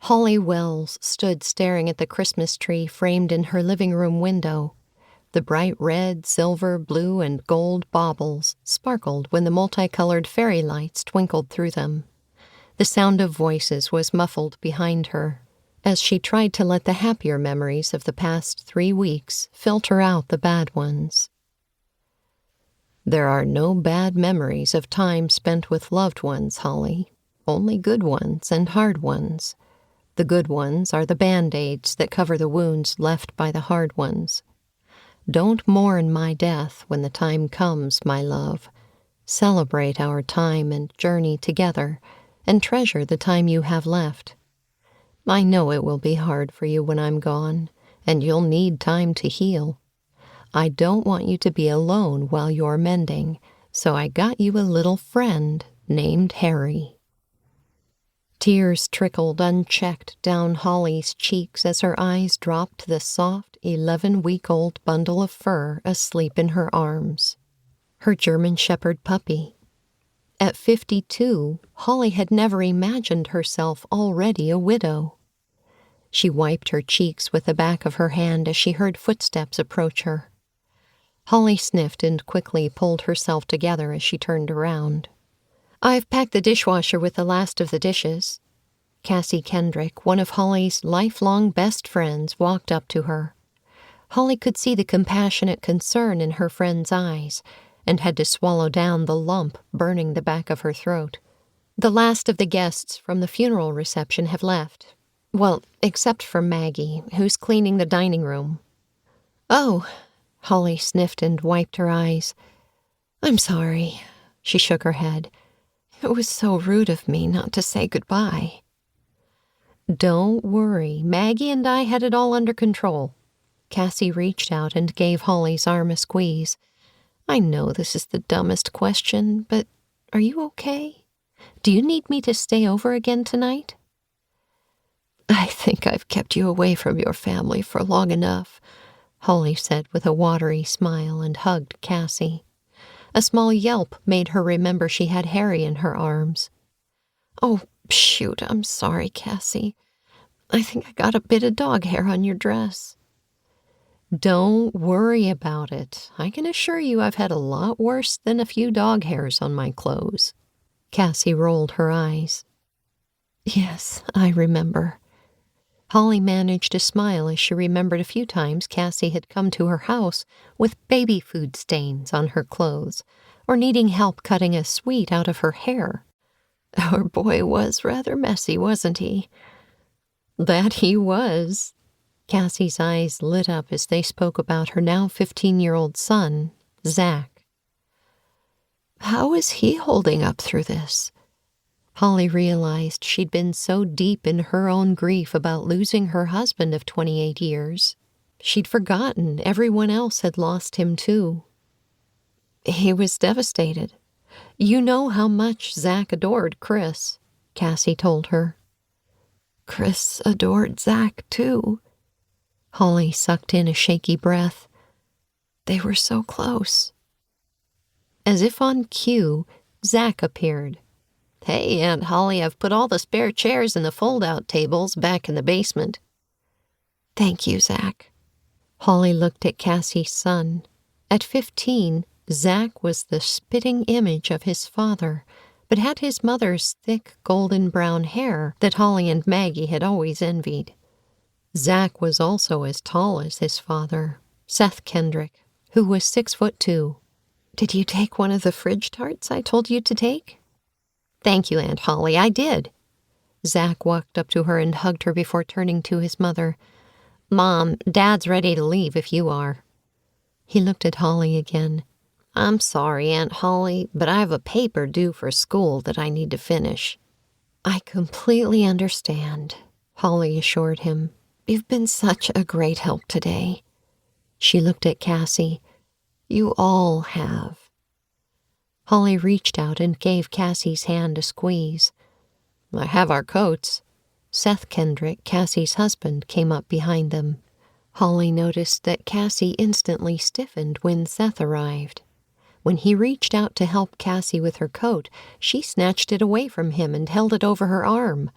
Holly Wells stood staring at the Christmas tree framed in her living room window. The bright red, silver, blue, and gold baubles sparkled when the multicolored fairy lights twinkled through them. The sound of voices was muffled behind her, as she tried to let the happier memories of the past 3 weeks filter out the bad ones. There are no bad memories of time spent with loved ones, Holly. Only good ones and hard ones. The good ones are the Band-Aids that cover the wounds left by the hard ones. Don't mourn my death when the time comes, my love. Celebrate our time and journey together, and treasure the time you have left. I know it will be hard for you when I'm gone, and you'll need time to heal. I don't want you to be alone while you're mending, so I got you a little friend named Harry. Tears trickled unchecked down Holly's cheeks as her eyes dropped to the soft 11-week-old bundle of fur asleep in her arms. Her German Shepherd puppy. At 52, Holly had never imagined herself already a widow. She wiped her cheeks with the back of her hand as she heard footsteps approach her. Holly sniffed and quickly pulled herself together as she turned around. "I've packed the dishwasher with the last of the dishes." Cassie Kendrick, one of Holly's lifelong best friends, walked up to her. Holly could see the compassionate concern in her friend's eyes, and had to swallow down the lump burning the back of her throat. "The last of the guests from the funeral reception have left. Well, except for Maggie, who's cleaning the dining room." "Oh," Holly sniffed and wiped her eyes. "I'm sorry." She shook her head. "It was so rude of me not to say goodbye." "Don't worry. Maggie and I had it all under control." Cassie reached out and gave Holly's arm a squeeze. "I know this is the dumbest question, but are you okay? Do you need me to stay over again tonight?" "I think I've kept you away from your family for long enough," Holly said with a watery smile and hugged Cassie. A small yelp made her remember she had Harry in her arms. "Oh, shoot, I'm sorry, Cassie. I think I got a bit of dog hair on your dress." "Don't worry about it. I can assure you I've had a lot worse than a few dog hairs on my clothes." Cassie rolled her eyes. "Yes, I remember." Holly managed to smile as she remembered a few times Cassie had come to her house with baby food stains on her clothes, or needing help cutting a sweet out of her hair. Our boy was rather messy, wasn't he? "That he was." Cassie's eyes lit up as they spoke about her now 15-year-old son, Zach. "How is he holding up through this?" Holly realized she'd been so deep in her own grief about losing her husband of 28 years. She'd forgotten everyone else had lost him too. "He was devastated. You know how much Zach adored Chris," Cassie told her. "Chris adored Zach too." Holly sucked in a shaky breath. "They were so close." As if on cue, Zach appeared. "Hey, Aunt Holly, I've put all the spare chairs and the fold-out tables back in the basement." "Thank you, Zach." Holly looked at Cassie's son. At 15, Zach was the spitting image of his father, but had his mother's thick golden brown hair that Holly and Maggie had always envied. Zach was also as tall as his father, Seth Kendrick, who was 6'2". "Did you take one of the fridge tarts I told you to take?" "Thank you, Aunt Holly, I did." Zach walked up to her and hugged her before turning to his mother. "Mom, Dad's ready to leave if you are." He looked at Holly again. "I'm sorry, Aunt Holly, but I have a paper due for school that I need to finish." "I completely understand," Holly assured him. "You've been such a great help today." She looked at Cassie. "You all have." Holly reached out and gave Cassie's hand a squeeze. "I have our coats." Seth Kendrick, Cassie's husband, came up behind them. Holly noticed that Cassie instantly stiffened when Seth arrived. When he reached out to help Cassie with her coat, she snatched it away from him and held it over her arm.